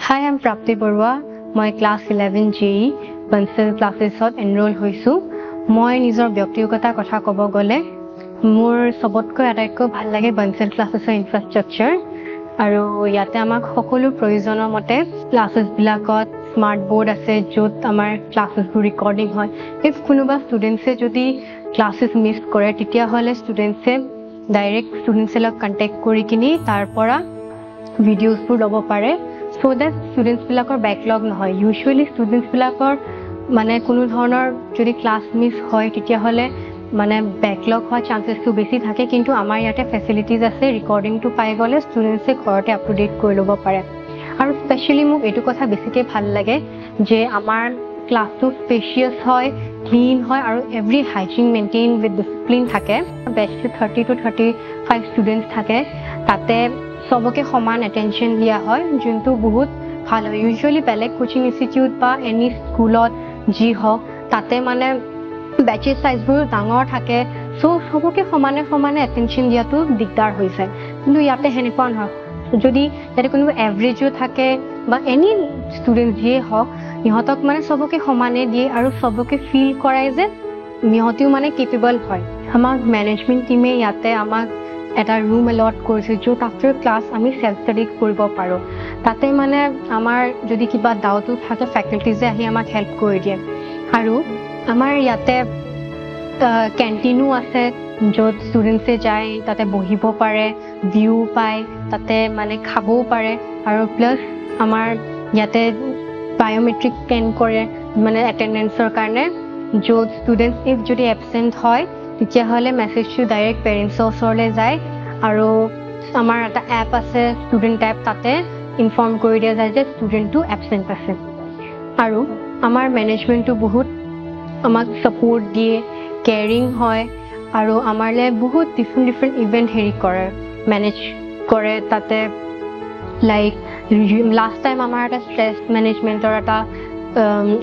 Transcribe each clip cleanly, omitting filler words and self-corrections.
Hi, I'm Prapti Barua. My class 11 JE Bansal classes enroll hoisu. Moi nijor byaktigata kotha kobo gole mur sobotko ataiko bhal lage Bansal classes infrastructure aru yate amak hokolu proyojoner mote classes bilakot smart board ase jot amar classes bu recording hoy. If kunuba students e jodi classes miss kore titia hole students e direct students log contact kori kini tar pora videos pur lobo pare so that students bilakor backlog nohoy. Usually students bilakor mane কোনো ধৰণৰ যদি class miss হয় তেতিয়া হলে মানে backlog হোৱা chances তো বেছি থাকে কিন্তু আমাৰ ইয়াতে ফেসিলিটিজ আছে ৰেকৰ্ডিং টু পাই গলে ষ্টুডেন্টসে ঘৰতে আপ টু ডেট কৰি ল'ব পাৰে আৰু স্পেশালি মোক এটো কথা বেছিকে ভাল লাগে যে আমাৰ ক্লাসটো স্পেশিয়াস হয় ক্লিন হয় আৰু every hygiene maintain with discipline থাকে বেস্ট 30 to 35 ষ্টুডেন্টস থাকে তাতে সবকে সমান অ্যাটেনশন দিয়া হয় যোনটো বহুত ভাল হয় ইউজুয়ালি বেলেগ কোচিং ইনস্টিটিউট বা এনি স্কুলত জি হক তাতে মানে ব্যাচেস সাইজবোৰ ডাঙৰ থাকে সো সবকে সমানে সমানে অ্যাটেনশন দিয়াটো দিগদাৰ হৈছে কিন্তু ইয়াতে হেনেকুৱা নহয় যদি ইয়াতে কোনো এভাৰেজও থাকে বা এনি ষ্টুডেন্ট যিয়ে হক ইহঁতক মানে সবকে সমানে দিয়ে আৰু সবকে ফিল কৰায় যে মিহতিও মানে কেপেবল হয় আমাক ম্যানেজমেন্ট টিমে ইয়াতে আমাক এটা রুম অলট কৰিছে যত আফটাৰ ক্লাস আমি সেলফ স্টাডি কৰিব পাৰো তাতে মানে আমাৰ যদি কিবা ডাউট থাকে ফ্যাকাল্টিজে আহি আমাক হেল্প কৰি দিয়ে আৰু আমাৰ ইয়াতে ক্যান্টিনো আছে যত ষ্টুডেন্টসে যায় তাতে বহিব পাৰে ভিউ পায় তাতে মানে খাবও পাৰে আৰু প্লাস আমাৰ ইয়াতে বায়োমেট্ৰিক স্ক্যান কৰে মানে অ্যাটেন্ডেন্সৰ কাৰণে যত ষ্টুডেন্টস ইফ যদি এবসেন্ট হয় তেতিয়া হলে মেসেজটো ডাইৰেক্ট পেৰেন্টছৰ ওচৰলৈ যায় আৰু আমাৰ এটা এপ আছে ষ্টুডেন্ট এপ তাতে ইনফৰ্ম কৰি দিয়া যায় যে ষ্টুডেন্টটো এবসেন্ট আছে আৰু আমাৰ ম্যানেজমেন্টটো বহুত আমাক সাপোৰ্ট দিয়ে কেয়াৰিং হয় আৰু আমাৰলে বহুত ডিফাৰেন্ট ইভেন্ট হেৰি কৰে মেনেজ কৰে তাতে লাইক লাস্ট টাইম আমাৰ এটা স্ট্ৰেস ম্যানেজমেন্টৰ এটা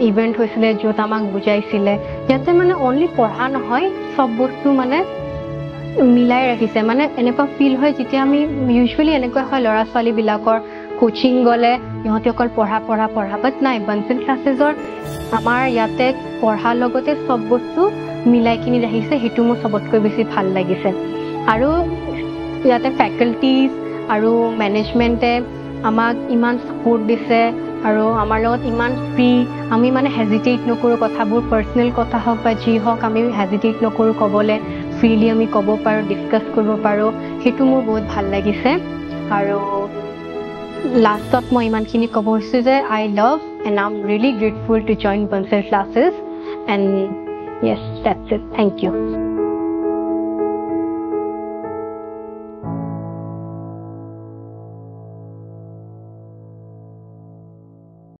ইভেন্ট হৈছিলে যত আমাক বুজাইছিলে ইয়াতে মানে অনলি পঢ়া নহয় সব বস্তু মানে মিলাই ৰাখিছে মানে এনেকুৱা ফিল হয় যেতিয়া আমি ইউজুয়ালি এনেকুৱা হয় লৰা ছোৱালী বিলাকৰ কোচিং গলে ইহঁতে অকল পঢ়া বাট নাই বানসেল ক্লাসেছৰ আমাৰ ইয়াতে পঢ়াৰ লগতে সব বস্তু মিলাই কিনি ৰাখিছে হেতু মোৰ সবতকৈ বেছি ভাল লাগিছে আৰু ইয়াতে ফ্যাকাল্টিজ আৰু ম্যানেজমেন্টে আমাক ইমান সাপোৰ্ট দিছে আৰু আমাৰ লগত ইমান ফ্ৰী আমি মানে হেজিটেট নকৰো কথাবোৰ পাৰ্সোনাল কথা হক বা জি হক আমি হেজিটেট নকৰো কবলে ফ্ৰীলি আমি কব পাৰো ডিসকাস কৰিব পাৰো হেতু মোৰ বহুত ভাল লাগিছে আৰু লাষ্টত মই ইমানখিনি কব হৈছে যে I love and I'm really grateful to join Bansal classes and yes that's it thank you